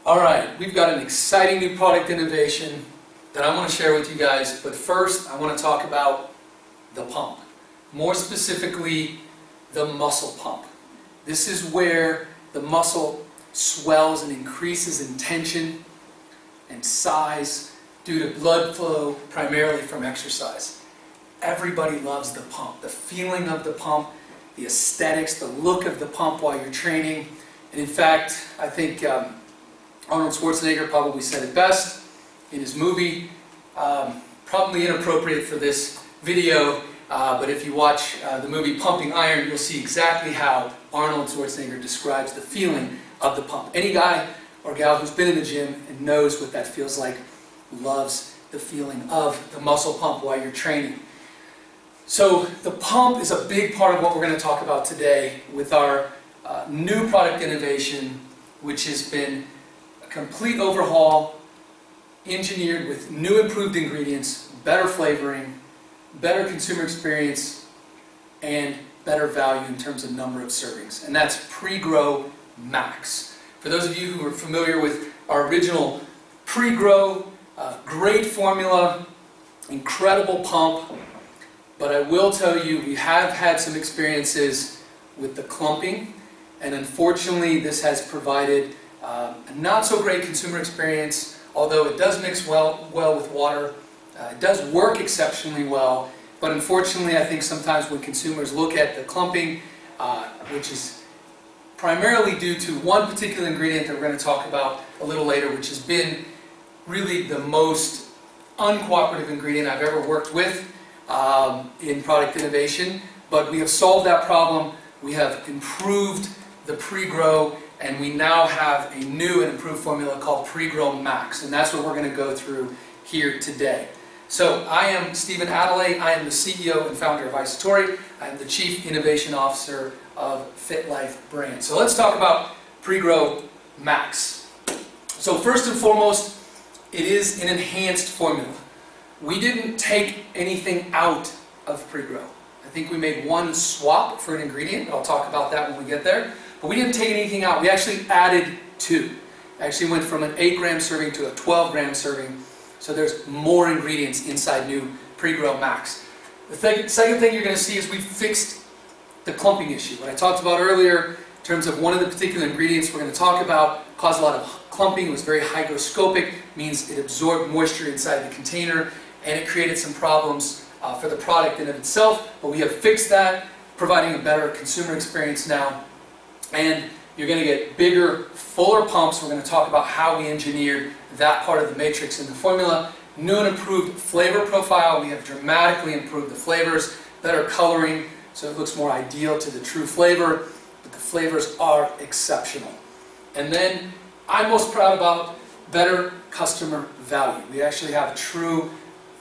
Alright, we've got an exciting new product innovation that I want to share with you guys, but first I want to talk about the pump. More specifically, the muscle pump. This is where the muscle swells and increases in tension and size due to blood flow, primarily from exercise. Everybody loves the pump, the feeling of the pump, the aesthetics, the look of the pump while you're training. And in fact, I think Arnold Schwarzenegger probably said it best in his movie. Probably inappropriate for this video, but if you watch the movie Pumping Iron, you'll see exactly how Arnold Schwarzenegger describes the feeling of the pump. Any guy or gal who's been in the gym and knows what that feels like loves the feeling of the muscle pump while you're training. So the pump is a big part of what we're going to talk about today with our new product innovation, which has been a complete overhaul, engineered with new improved ingredients, better flavoring, better consumer experience, and better value in terms of number of servings. And that's PRE-GRO MAX. For those of you who are familiar with our original PRE-GRO, great formula, incredible pump, but I will tell you we have had some experiences with the clumping, and unfortunately this has provided a not so great consumer experience, although it does mix well with water. It does work exceptionally well, but unfortunately I think sometimes when consumers look at the clumping, which is primarily due to one particular ingredient that we're going to talk about a little later, which has been really the most uncooperative ingredient I've ever worked with in product innovation, but we have solved that problem. We have improved the PRE-GRO, and we now have a new and improved formula called PRE-GRO MAX, and that's what we're going to go through here today. So I am Stephen Adele. I am the CEO and founder of iSatori. I am the Chief Innovation Officer of FitLife brand. So let's talk about PRE-GRO MAX. So first and foremost, it is an enhanced formula. We didn't take anything out of PRE-GRO. I think we made one swap for an ingredient. I'll talk about that when we get there. But we didn't take anything out. We actually added two. Actually went from an 8-gram serving to a 12-gram serving. So there's more ingredients inside new PRE-GRO MAX. The second thing you're going to see is we fixed the clumping issue. What I talked about earlier in terms of one of the particular ingredients we're going to talk about caused a lot of clumping. It was very hygroscopic, means it absorbed moisture inside the container, and it created some problems for the product in of itself. But we have fixed that, providing a better consumer experience now. And you're going to get bigger, fuller pumps. We're going to talk about how we engineered that part of the matrix in the formula. New and improved flavor profile. We have dramatically improved the flavors, better coloring, so it looks more ideal to the true flavor, but the flavors are exceptional. And then I'm most proud about better customer value. We actually have a true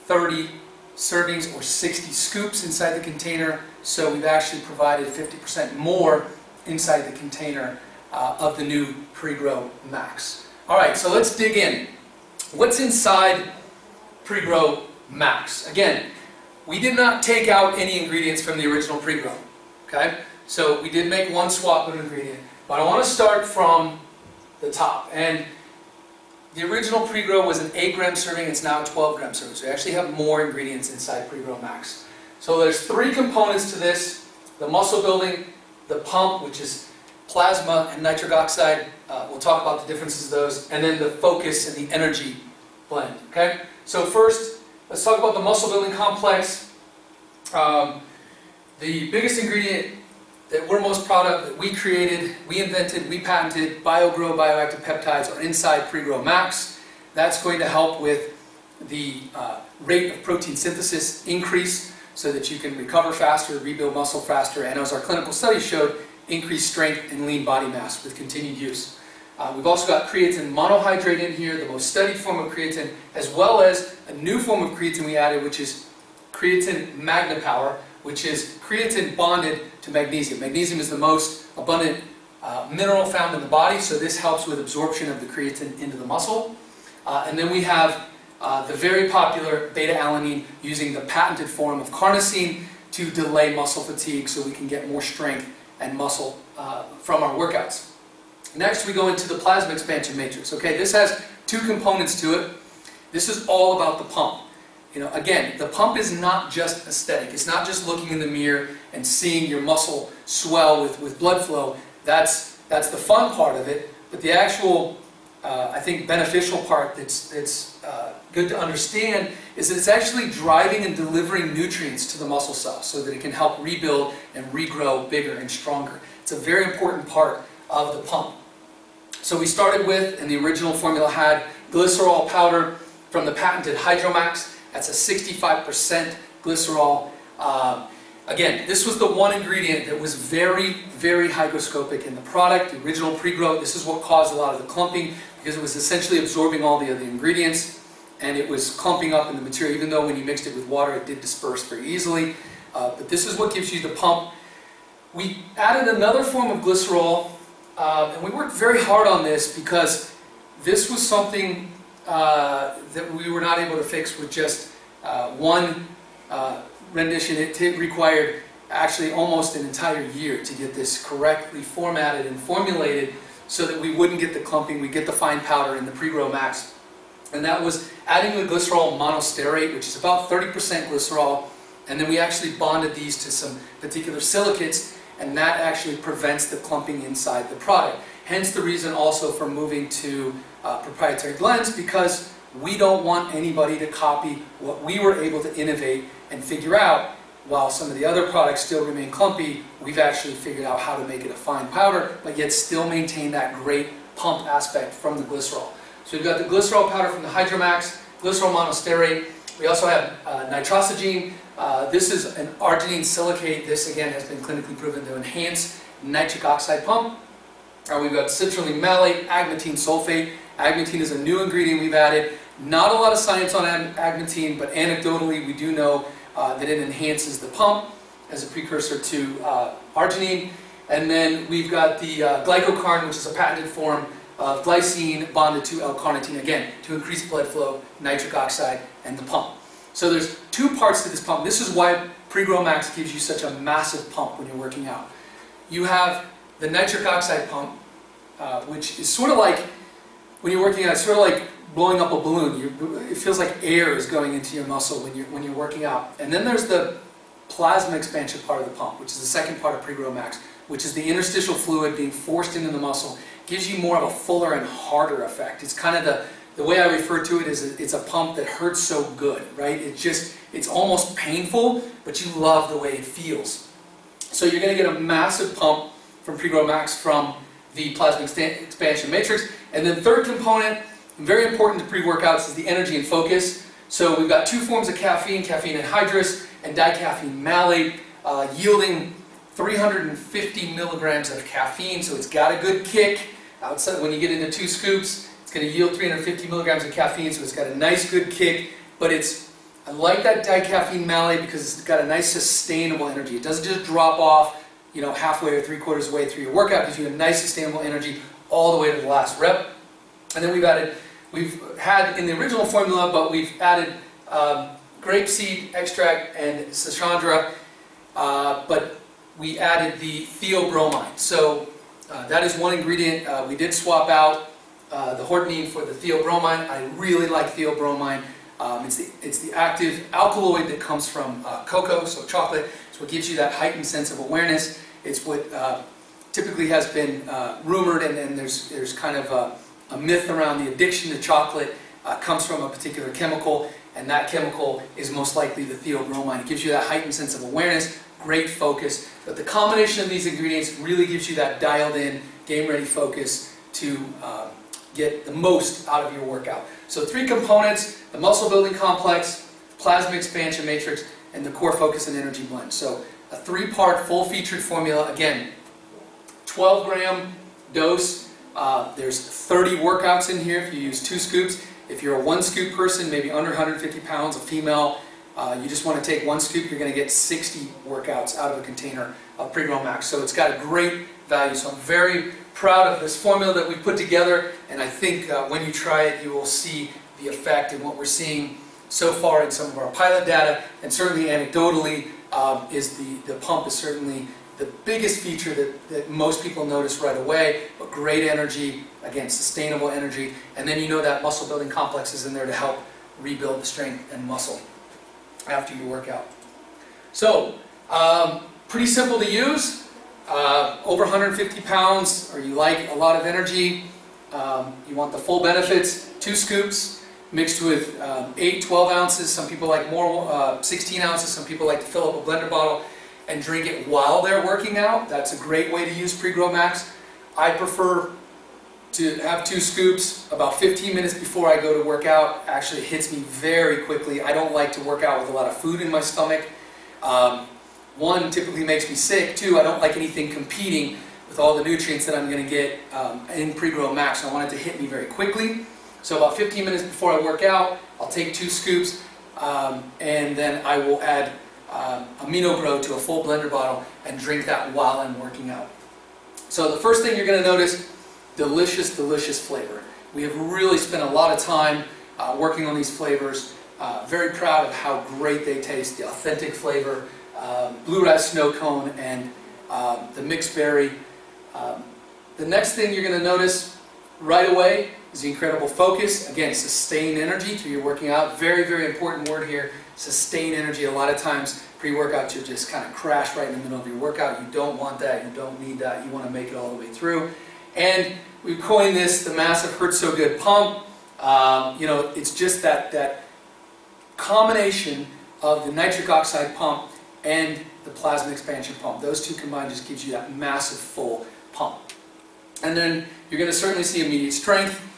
30 servings or 60 scoops inside the container, so we've actually provided 50% more inside the container of the new PRE-GRO MAX. Alright, so let's dig in. What's inside PRE-GRO MAX? Again, we did not take out any ingredients from the original PRE-GRO. Okay? So we did make one swap of an ingredient, but I want to start from the top. And the original PRE-GRO was an 8-gram serving, it's now a 12-gram serving. So we actually have more ingredients inside PRE-GRO MAX. So there's 3 components to this: the muscle building, the pump, which is plasma and nitric oxide. We'll talk about the differences of those, and then the focus and the energy blend. Okay? So first, let's talk about the muscle building complex. The biggest ingredient that we're most proud of, that we created, we invented, we patented, BIO-GRO bioactive peptides are inside PRE-GRO MAX. That's going to help with the rate of protein synthesis increase so that you can recover faster, rebuild muscle faster, and as our clinical studies showed, increase strength and lean body mass with continued use. We've also got creatine monohydrate in here, the most studied form of creatine, as well as a new form of creatine we added, which is creatine magnapower, which is creatine bonded to magnesium. Magnesium is the most abundant mineral found in the body, so this helps with absorption of the creatine into the muscle. And then we have the very popular beta-alanine, using the patented form of carnosine to delay muscle fatigue so we can get more strength and muscle from our workouts. Next, we go into the plasma expansion matrix. Okay, this has two components to it. This is all about the pump. Again, the pump is not just aesthetic. It's not just looking in the mirror and seeing your muscle swell with blood flow. That's the fun part of it. But the actual, I think, beneficial part that's good to understand is that it's actually driving and delivering nutrients to the muscle cell so that it can help rebuild and regrow bigger and stronger. It's a very important part of the pump. So we started with, and the original formula had, glycerol powder from the patented PRE-GRO MAX. That's a 65% glycerol. Again, this was the one ingredient that was very, very hygroscopic in the product, the original pre-GRO. This is what caused a lot of the clumping, because it was essentially absorbing all the other ingredients, and it was clumping up in the material, even though when you mixed it with water it did disperse very easily. But this is what gives you the pump. We added another form of glycerol, and we worked very hard on this because this was something that we were not able to fix with just one rendition. It required actually almost an entire year to get this correctly formatted and formulated so that we wouldn't get the clumping, we'd get the fine powder in the PRE-GRO MAX. And that was adding the glycerol monosterate, which is about 30% glycerol, and then we actually bonded these to some particular silicates, and that actually prevents the clumping inside the product. Hence the reason also for moving to proprietary blends, because we don't want anybody to copy what we were able to innovate and figure out. While some of the other products still remain clumpy, we've actually figured out how to make it a fine powder, but yet still maintain that great pump aspect from the glycerol. So we've got the glycerol powder from the PRE-GRO MAX, glycerol monosterate. We also have nitrosogene. This is an arginine silicate. This again has been clinically proven to enhance nitric oxide pump. We've got citrulline malate, agmatine sulfate. Agmatine is a new ingredient we've added. Not a lot of science on agmatine, but anecdotally we do know that it enhances the pump as a precursor to arginine. And then we've got the glycocarn, which is a patented form of glycine bonded to L-carnitine, again, to increase blood flow, nitric oxide, and the pump. So there's two parts to this pump. This is why PRE-GRO MAX gives you such a massive pump when you're working out. You have the nitric oxide pump, which is sort of like, when you're working out, it's sort of like blowing up a balloon. It feels like air is going into your muscle when you're working out. And then there's the plasma expansion part of the pump, which is the second part of PRE-GRO MAX, which is the interstitial fluid being forced into the muscle. Gives you more of a fuller and harder effect. It's kind of the way I refer to it is it's a pump that hurts so good, right? It's almost painful, but you love the way it feels. So you're going to get a massive pump from PRE-GRO MAX from the plasma expansion matrix. And then third component, very important to pre-workouts, is the energy and focus. So we've got two forms of caffeine, caffeine anhydrous and dicaffeine malate, yielding 350 milligrams of caffeine, so it's got a good kick. Outside, when you get into 2 scoops, it's going to yield 350 milligrams of caffeine, so it's got a nice good kick. But I like that dicaffeine malate because it's got a nice sustainable energy. It doesn't just drop off, halfway or 3/4 of the way through your workout. It gives you a nice sustainable energy all the way to the last rep. And then we've had in the original formula, but we've added grapeseed extract and sachandra, but we added the theobromine. So that is one ingredient. We did swap out the hordenine for the theobromine. I really like theobromine. It's the active alkaloid that comes from cocoa, so chocolate. It's what gives you that heightened sense of awareness. It's what typically has been rumored, and there's kind of a myth around the addiction to chocolate comes from a particular chemical, and that chemical is most likely the theobromine. It gives you that heightened sense of awareness, great focus, but the combination of these ingredients really gives you that dialed in, game ready focus to get the most out of your workout. So 3 components: the muscle building complex, plasma expansion matrix, and the core focus and energy blend. So a 3-part full featured formula. Again, 12-gram dose. There's 30 workouts in here if you use 2 scoops. If you're a 1 scoop person, maybe under 150 pounds, a female, you just want to take 1 scoop, you're going to get 60 workouts out of a container of PRE-GRO MAX. So it's got a great value. So I'm very proud of this formula that we've put together, and I think when you try it, you will see the effect. And what we're seeing so far in some of our pilot data, and certainly anecdotally, is the pump is certainly the biggest feature that most people notice right away, but great energy, again, sustainable energy, and then you know that muscle building complex is in there to help rebuild the strength and muscle after your workout. So, pretty simple to use, over 150 pounds, or you like a lot of energy, you want the full benefits, 2 scoops mixed with 8, 12 ounces, some people like more, 16 ounces, some people like to fill up a blender bottle and drink it while they're working out. That's a great way to use PRE-GRO MAX. I prefer to have 2 scoops about 15 minutes before I go to work out. Actually, it hits me very quickly. I don't like to work out with a lot of food in my stomach. 1, typically makes me sick. 2, I don't like anything competing with all the nutrients that I'm going to get in PRE-GRO MAX. I want it to hit me very quickly. So about 15 minutes before I work out, I'll take 2 scoops and then I will add BIO-GRO to a full blender bottle and drink that while I'm working out. So the first thing you're going to notice, delicious, delicious flavor. We have really spent a lot of time working on these flavors. Very proud of how great they taste, the authentic flavor, blue ras snow cone and the mixed berry. The next thing you're going to notice right away is the incredible focus. Again, sustain energy through your working out. Very, very important word here, sustain energy. A lot of times pre-workout you'll just kind of crash right in the middle of your workout. You don't want that, you don't need that, you want to make it all the way through. And we've coined this the massive Hurt So Good pump. You know, it's just that combination of the nitric oxide pump and the plasma expansion pump. Those two combined just gives you that massive full pump. And then you're going to certainly see immediate strength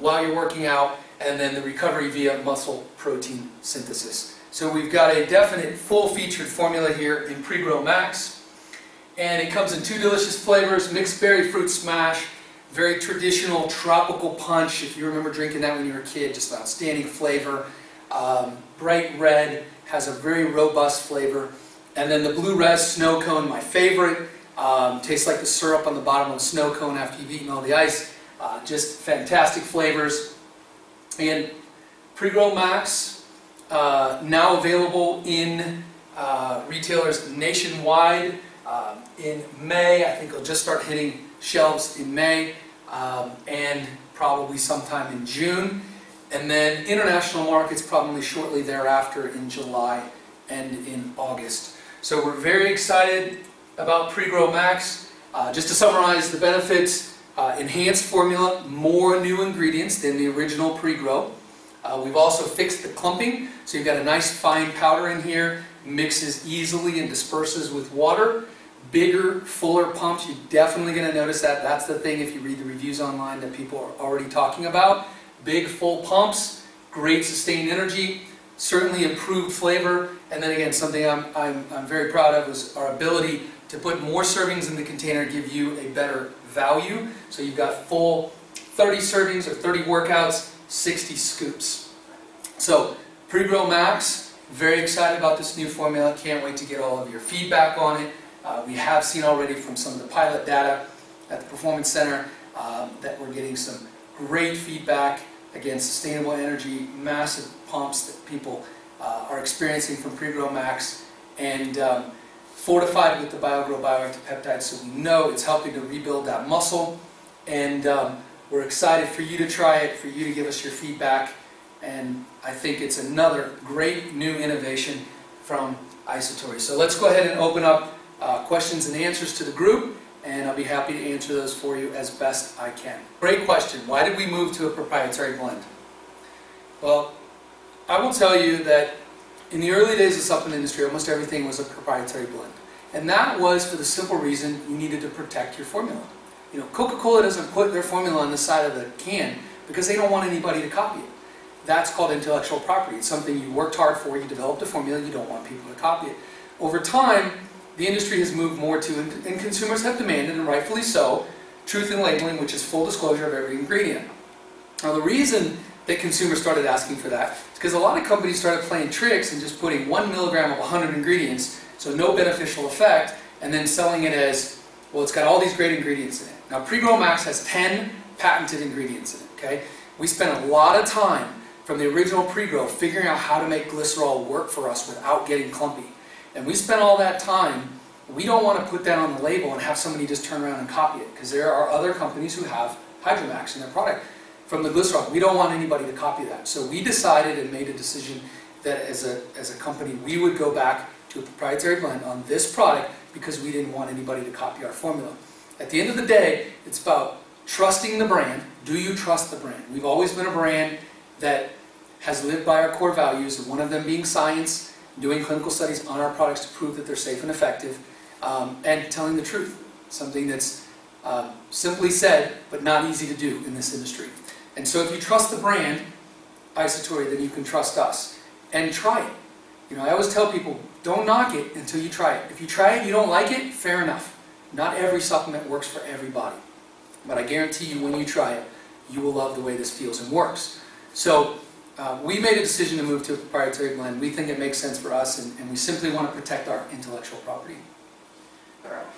while you're working out, and then the recovery via muscle protein synthesis. So we've got a definite full-featured formula here in PRE-GRO MAX, and it comes in 2 delicious flavors: mixed berry fruit smash, very traditional tropical punch. If you remember drinking that when you were a kid, just an outstanding flavor. Bright red, has a very robust flavor, and then the blue ras snow cone, my favorite. Tastes like the syrup on the bottom of a snow cone after you've eaten all the ice. Just fantastic flavors. And PRE-GRO MAX, now available in retailers nationwide in May. I think it'll just start hitting shelves in May and probably sometime in June. And then international markets probably shortly thereafter in July and in August. So we're very excited about PRE-GRO MAX. Just to summarize the benefits, enhanced formula, more new ingredients than the original PRE-GRO. We've also fixed the clumping, so you've got a nice fine powder in here, mixes easily and disperses with water. Bigger, fuller pumps, you're definitely going to notice that. That's the thing if you read the reviews online that people are already talking about. Big, full pumps, great sustained energy, certainly improved flavor, and then again, something I'm very proud of is our ability to put more servings in the container, give you a better value. So you've got full 30 servings or 30 workouts, 60 scoops. So PRE-GRO MAX, very excited about this new formula. Can't wait to get all of your feedback on it. We have seen already from some of the pilot data at the Performance Center that we're getting some great feedback. Again, sustainable energy, massive pumps that people are experiencing from PRE-GRO MAX, and fortified with the BIO-GRO bioactive peptides, so we know it's helping to rebuild that muscle. And we're excited for you to try it, for you to give us your feedback, and I think it's another great new innovation from iSatori. So let's go ahead and open up questions and answers to the group, and I'll be happy to answer those for you as best I can. Great question. Why did we move to a proprietary blend? Well, I will tell you that in the early days of the supplement industry, almost everything was a proprietary blend. And that was for the simple reason you needed to protect your formula. You know, Coca-Cola doesn't put their formula on the side of the can because they don't want anybody to copy it. That's called intellectual property. It's something you worked hard for, you developed a formula, you don't want people to copy it. Over time, the industry has moved more to, and consumers have demanded, and rightfully so, truth in labeling, which is full disclosure of every ingredient. Now the reason that consumers started asking for that is because a lot of companies started playing tricks and just putting 1 milligram of 100 ingredients, so no beneficial effect, and then selling it as, well, it's got all these great ingredients in it. Now PRE-GRO MAX has 10 patented ingredients in it, okay? We spent a lot of time from the original PRE-GRO figuring out how to make glycerol work for us without getting clumpy. And we spent all that time we don't want to put that on the label and have somebody just turn around and copy it, because there are other companies who have Hydro Max in their product from the glycerol. We don't want anybody to copy that. So we decided and made a decision that as a company, we would go back to a proprietary blend on this product because we didn't want anybody to copy our formula. At the end of the day, it's about trusting the brand. Do you trust the brand? We've always been a brand that has lived by our core values, and one of them being science, doing clinical studies on our products to prove that they're safe and effective, and telling the truth. Something that's simply said, but not easy to do in this industry. And so if you trust the brand, iSatori, then you can trust us. And try it. You know, I always tell people, don't knock it until you try it. If you try it and you don't like it, fair enough. Not every supplement works for everybody. But I guarantee you, when you try it, you will love the way this feels and works. So we made a decision to move to a proprietary blend. We think it makes sense for us, and we simply want to protect our intellectual property.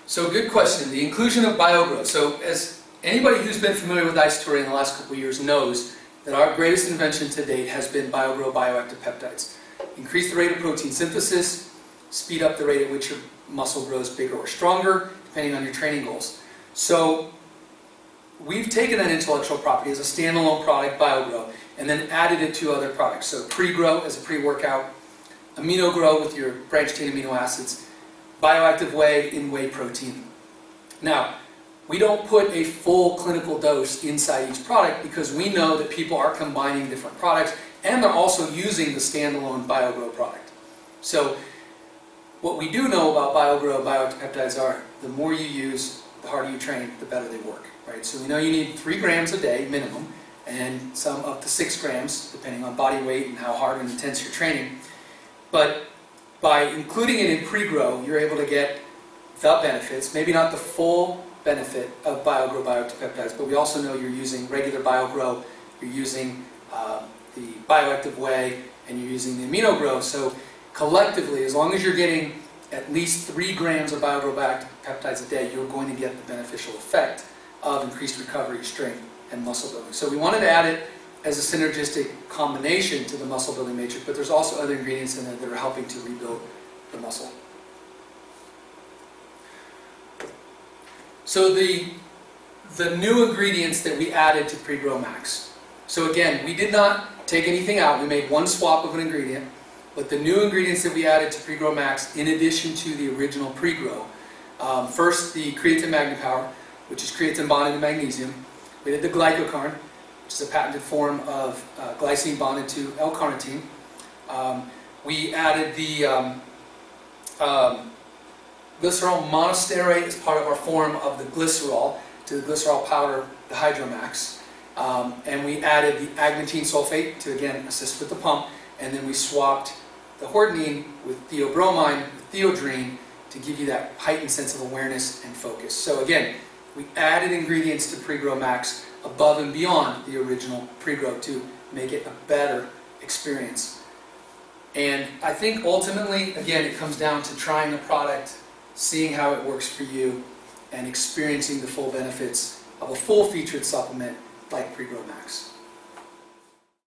So good question, the inclusion of BIO-GRO. So as anybody who's been familiar with iSatori in the last couple of years knows that our greatest invention to date has been BIO-GRO bioactive peptides. Increase the rate of protein synthesis, speed up the rate at which your muscle grows bigger or stronger, depending on your training goals. So we've taken that intellectual property as a standalone product, BIO-GRO, and then added it to other products. So PRE-GRO as a pre-workout, AminoGRO with your branched-chain amino acids, bioactive whey in whey protein. Now, we don't put a full clinical dose inside each product because we know that people are combining different products and they're also using the standalone BIO-GRO product. So what we do know about BIO-GRO bioactive peptides are the more you use, the harder you train, the better they work. Right? So we know you need 3 grams a day minimum, and some up to 6 grams depending on body weight and how hard and intense you're training. But by including it in PRE-GRO, you're able to get the benefits, maybe not the full benefit of BIO-GRO bioactive peptides, but we also know you're using regular BIO-GRO, you're using the bioactive whey, and you're using the AminoGRO. So collectively, as long as you're getting at least 3 grams of BIO-GRO bioactive peptides a day, you're going to get the beneficial effect of increased recovery, strength, and muscle building. So we wanted to add it as a synergistic combination to the muscle building matrix, but there's also other ingredients in there that are helping to rebuild the muscle. So the new ingredients that we added to PRE-GRO MAX. So again, we did not take anything out. We made one swap of an ingredient, but the new ingredients that we added to PRE-GRO MAX, in addition to the original PRE-GRO, first the creatine magnipower, which is creatine bonded to magnesium. We did the glycocarn, which is a patented form of glycine bonded to L-carnitine. We added the glycerol monosterate as part of our form of the glycerol to the glycerol powder, the Hydro Max. And we added the agmatine sulfate to, again, assist with the pump. And then we swapped the hordenine with theobromine, with theodrine, to give you that heightened sense of awareness and focus. So again, we added ingredients to PRE-GRO MAX above and beyond the original PRE-GRO to make it a better experience. And I think ultimately, again, it comes down to trying a product, seeing how it works for you, and experiencing the full benefits of a full-featured supplement like PRE-GRO MAX.